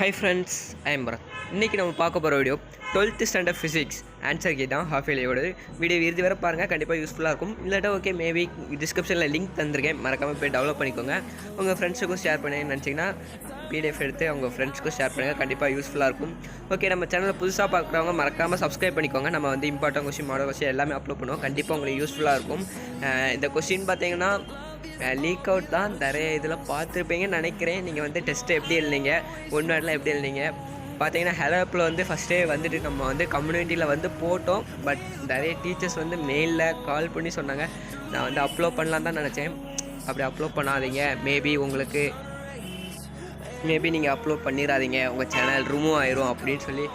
High friends, I am Bharath. இன்றைக்கி நம்ம பார்க்க போகிற video 12th standard physics answer key தான். ஹாஃப் இயர்லியோட வீடியோ இறுதி வரை பாருங்கள், கண்டிப்பாக யூஸ்ஃபுல்லாக இருக்கும். இல்லாட்டா ஓகே, மேபி டிஸ்கிரிப்ஷனில் லிங்க் தந்திருக்கேன், மறக்காமல் போய் டெவலப் பண்ணிக்கோங்க. உங்கள் ஃப்ரெண்ட்ஸுக்கும் ஷேர் பண்ணுன்னு நினச்சிங்கன்னா பிடிஎஃப் எடுத்து உங்கள் ஃப்ரெண்ட்ஸுக்கும் ஷேர் பண்ணுங்கள், கண்டிப்பாக யூஸ்ஃபுல்லாக இருக்கும். ஓகே, நம்ம சேனலில் புதுசாக பார்க்குறவங்க மறக்காமல் சப்ஸ்கிரைப் பண்ணிக்கோங்க. நம்ம வந்து இம்பார்ட்டன்ட் கொஸ்டின், மாடல் கொஸ்டின் எல்லாமே அப்லோட் பண்ணுவோம், கண்டிப்பாக உங்களுக்கு யூஸ்ஃபுல்லாக இருக்கும். இந்த கொஸ்டின் பார்த்தீங்கன்னா லீக் அவுட் தான், நிறைய இதில் பார்த்துருப்பீங்கன்னு நினைக்கிறேன். நீங்கள் வந்து டெஸ்ட்டு எப்படி எழுதிங்க, ஒன் வேர்டில் எப்படி எழுதிங்க பார்த்தீங்கன்னா, ஹெல்ப்பில் வந்து ஃபஸ்ட்டே வந்துட்டு நம்ம வந்து கம்யூனிட்டியில் வந்து போட்டோம். பட் நிறைய டீச்சர்ஸ் வந்து மெயிலில் கால் பண்ணி சொன்னாங்க, நான் வந்து அப்லோட் பண்ணலாம் தான் நினச்சேன். அப்படி அப்லோட் பண்ணாதீங்க, மேபி நீங்கள் அப்லோட் பண்ணிடாதீங்க, உங்கள் சேனல் ரிமூவ் ஆயிரும் அப்படின்னு சொல்லி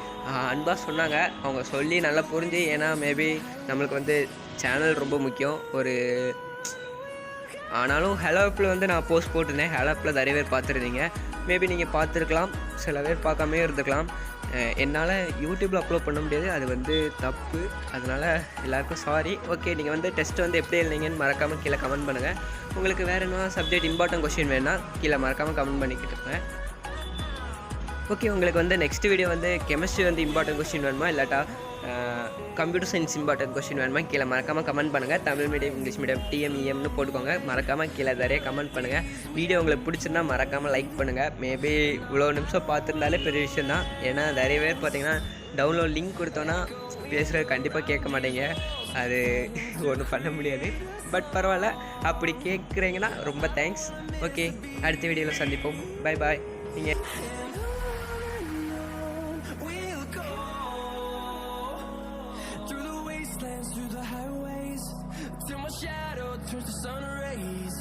அன்பாக சொன்னாங்க. அவங்க சொல்லி நல்லா புரிஞ்சு, ஏன்னா மேபி நம்மளுக்கு வந்து சேனல் ரொம்ப முக்கியம். ஆனாலும் ஹெலப்பில் வந்து நான் போஸ்ட் போட்டிருந்தேன், ஹெலப்பில் நிறைய பேர் பார்த்துருந்தீங்க. மேபி நீங்கள் பார்த்துருக்கலாம், சில பேர் பார்க்காமே இருந்துக்கலாம். என்னால் யூடியூப்பில் அப்லோட் பண்ண முடியாது, அது வந்து தப்பு. அதனால் எல்லாேருக்கும் சாரி. ஓகே, நீங்கள் வந்து டெஸ்ட் வந்து எப்படி எழுதிங்கன்னு மறக்காமல் கீழே கமெண்ட் பண்ணுங்கள். உங்களுக்கு வேறு என்ன சப்ஜெக்ட் இம்பார்ட்டன்ட் கொஸ்டின் வேணுன்னா கீழே மறக்காமல் கமெண்ட் பண்ணிக்கிட்டு இருக்கேன். ஓகே, உங்களுக்கு வந்து நெக்ஸ்ட் வீடியோ வந்து கெமிஸ்ட்ரி வந்து இம்பார்ட்டன்ட் கொஸ்டின் வேணுமா, இல்லாட்டா கம்ப்யூட்டர் சயின்ஸ் இம்பார்ட்டன்ட் கொஸ்டின் வேணுமா கீழே மறக்காமல் கமெண்ட் பண்ணுங்கள். தமிழ் மீடியம், இங்கிலீஷ் மீடியம், டிஎம்இஎம்னு போட்டுக்கோங்க. மறக்காமல் கீழே நிறைய கமெண்ட் பண்ணுங்கள். வீடியோ உங்களுக்கு பிடிச்சிருந்தா மறக்காமல் லைக் பண்ணுங்கள். மேபி இவ்வளோ நிமிஷம் பார்த்துருந்தாலே பெரிய விஷயம் தான். ஏன்னா நிறைய பேர் பார்த்தீங்கன்னா டவுன்லோட் லிங்க் கொடுத்தோன்னா பேசுகிறது கண்டிப்பாக கேட்க மாட்டேங்க. அது ஒன்றும் பண்ண முடியாது. பட் பரவாயில்ல, அப்படி கேட்குறீங்கன்னா ரொம்ப தேங்க்ஸ். ஓகே, அடுத்த வீடியோவில் சந்திப்போம். Bye bye. நீங்கள் through the highways till my shadow turns to sun rays.